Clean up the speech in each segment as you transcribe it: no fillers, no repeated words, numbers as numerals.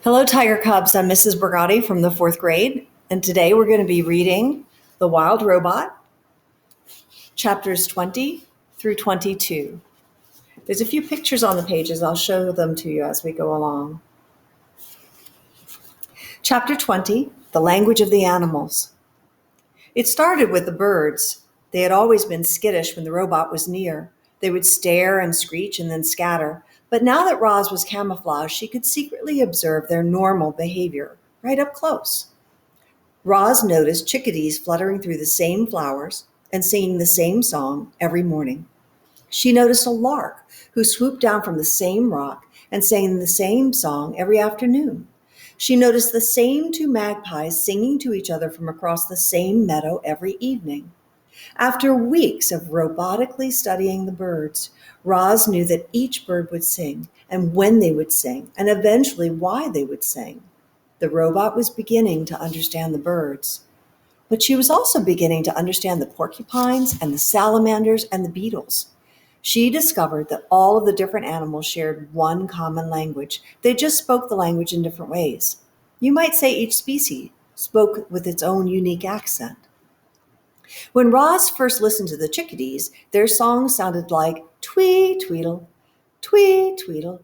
Hello, Tiger Cubs. I'm Mrs. Brigatti from the fourth grade, and today we're going to be reading The Wild Robot, chapters 20 through 22. There's a few pictures on the pages. I'll show them to you as we go along. Chapter 20, The Language of the Animals. It started with the birds. They had always been skittish when the robot was near. They would stare and screech and then scatter. But now that Roz was camouflaged, she could secretly observe their normal behavior right up close. Roz noticed chickadees fluttering through the same flowers and singing the same song every morning. She noticed a lark who swooped down from the same rock and sang the same song every afternoon. She noticed the same two magpies singing to each other from across the same meadow every evening. After weeks of robotically studying the birds, Roz knew that each bird would sing, and when they would sing, and eventually why they would sing. The robot was beginning to understand the birds, but she was also beginning to understand the porcupines and the salamanders and the beetles. She discovered that all of the different animals shared one common language. They just spoke the language in different ways. You might say each species spoke with its own unique accent. When Roz first listened to the chickadees, their song sounded like twee tweedle, twee tweedle.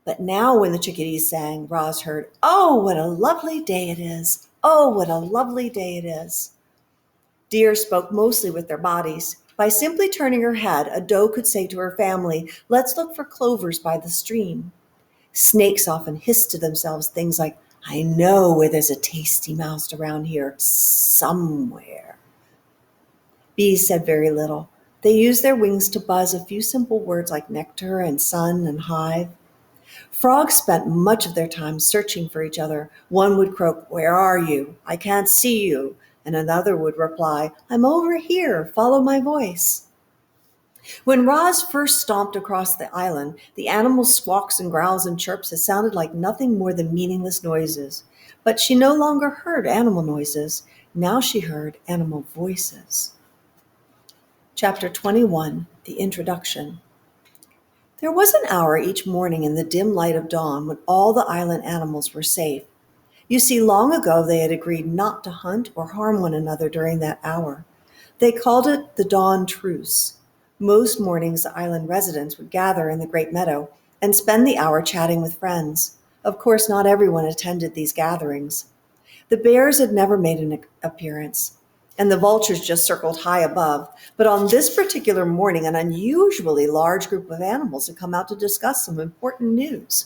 But now when the chickadees sang, Roz heard, "Oh, what a lovely day it is. Oh, what a lovely day it is." Deer spoke mostly with their bodies. By simply turning her head, a doe could say to her family, "Let's look for clovers by the stream." Snakes often hissed to themselves things like, "I know where there's a tasty mouse around here somewhere." Bees said very little. They used their wings to buzz a few simple words like nectar and sun and hive. Frogs spent much of their time searching for each other. One would croak, "Where are you? I can't see you." And another would reply, "I'm over here. Follow my voice." When Roz first stomped across the island, the animals' squawks and growls and chirps had sounded like nothing more than meaningless noises. But she no longer heard animal noises. Now she heard animal voices. Chapter 21, The Introduction. There was an hour each morning in the dim light of dawn when all the island animals were safe. You see, long ago they had agreed not to hunt or harm one another during that hour. They called it the dawn truce. Most mornings the island residents would gather in the great meadow and spend the hour chatting with friends. Of course, not everyone attended these gatherings. The bears had never made an appearance, and the vultures just circled high above. But on this particular morning, an unusually large group of animals had come out to discuss some important news.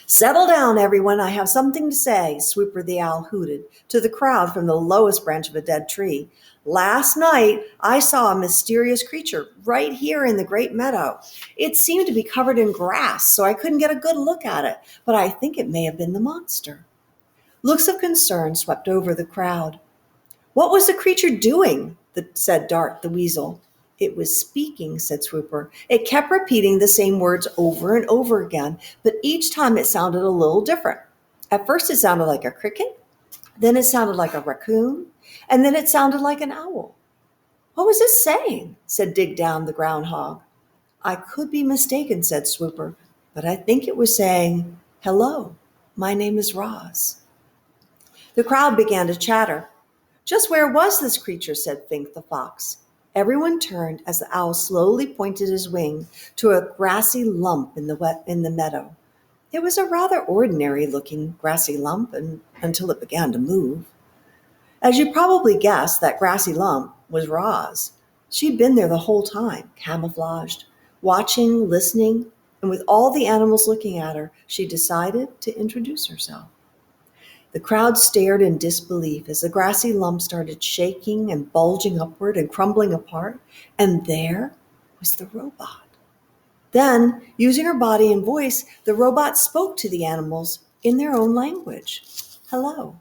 "Settle down, everyone. I have something to say," Swooper the owl hooted to the crowd from the lowest branch of a dead tree. "Last night, I saw a mysterious creature right here in the great meadow. It seemed to be covered in grass, so I couldn't get a good look at it, but I think it may have been the monster." Looks of concern swept over the crowd. "What was the creature doing?" said Dart the weasel. "It was speaking," said Swooper. "It kept repeating the same words over and over again, but each time it sounded a little different. At first it sounded like a cricket, then it sounded like a raccoon, and then it sounded like an owl." "What was it saying?" said Dig Down the groundhog. "I could be mistaken," said Swooper, "but I think it was saying, 'Hello, my name is Roz.'" The crowd began to chatter. "Just where was this creature?" said Fink the fox. Everyone turned as the owl slowly pointed his wing to a grassy lump in the meadow. It was a rather ordinary-looking grassy lump until it began to move. As you probably guessed, that grassy lump was Roz. She'd been there the whole time, camouflaged, watching, listening, and with all the animals looking at her, she decided to introduce herself. The crowd stared in disbelief as the grassy lump started shaking and bulging upward and crumbling apart, and there was the robot. Then, using her body and voice, the robot spoke to the animals in their own language. "Hello,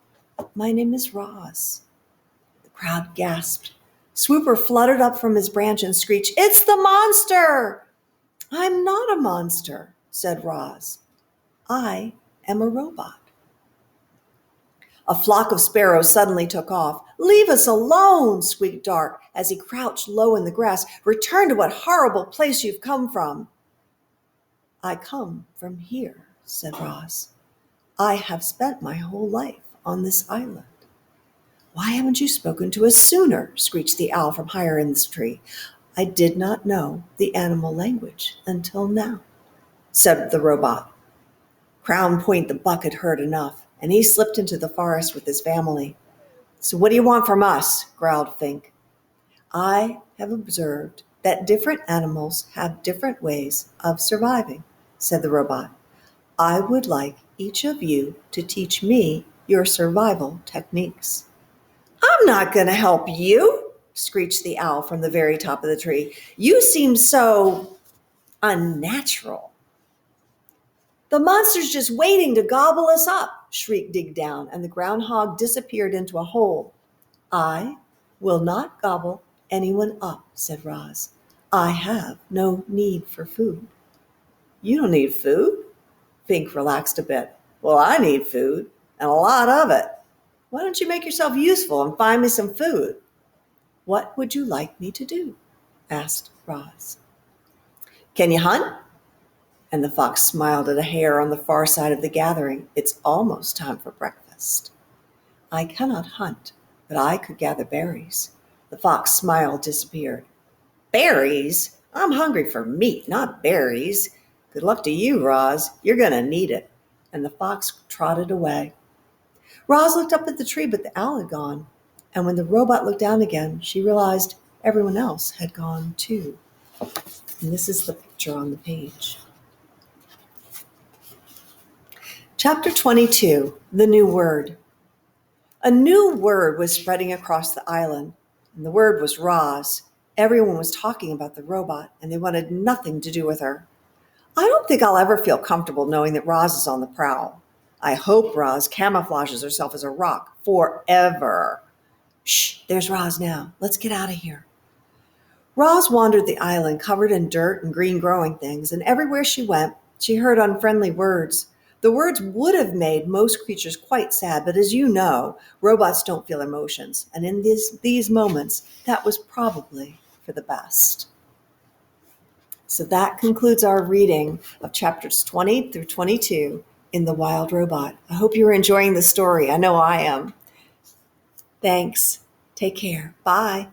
my name is Roz." The crowd gasped. Swooper fluttered up from his branch and screeched, "It's the monster!" "I'm not a monster," said Roz. "I am a robot." A flock of sparrows suddenly took off. "Leave us alone," squeaked Dart as he crouched low in the grass. "Return to what horrible place you've come from." "I come from here," said Roz. I have spent my whole life on this island. Why haven't you spoken to us sooner? Screeched the owl from higher in the tree. I did not know the animal language until now, said the robot. Crown Point the Buck had heard enough, and he slipped into the forest with his family. So what do you want from us? Growled Fink. I have observed that different animals have different ways of surviving, said the robot. I would like each of you to teach me your survival techniques. I'm not going to help you, screeched the owl from the very top of the tree. You seem so unnatural. The monster's just waiting to gobble us up, shrieked Dig Down, and the groundhog disappeared into a hole. I will not gobble anyone up, said Roz. I have no need for food. You don't need food? Fink relaxed a bit. Well, I need food, and a lot of it. Why don't you make yourself useful and find me some food? What would you like me to do? Asked Roz. Can you hunt? And the fox smiled at a hare on the far side of the gathering. It's almost time for breakfast. I cannot hunt, but I could gather berries. The fox smile disappeared. Berries? I'm hungry for meat, not berries. Good luck to you, Roz. You're going to need it. And the fox trotted away. Roz looked up at the tree, but the owl had gone. And when the robot looked down again, she realized everyone else had gone too. And this is the picture on the page. Chapter 22, The New Word. A new word was spreading across the island, and the word was Roz. Everyone was talking about the robot, and they wanted nothing to do with her. I don't think I'll ever feel comfortable knowing that Roz is on the prowl. I hope Roz camouflages herself as a rock forever. Shh, there's Roz now. Let's get out of here. Roz wandered the island covered in dirt and green growing things, and everywhere she went, she heard unfriendly words. The words would have made most creatures quite sad, but as you know, robots don't feel emotions, and in these moments, that was probably for the best. So that concludes our reading of chapters 20 through 22 in The Wild Robot. I hope you're enjoying the story. I know I am. Thanks. Take care. Bye.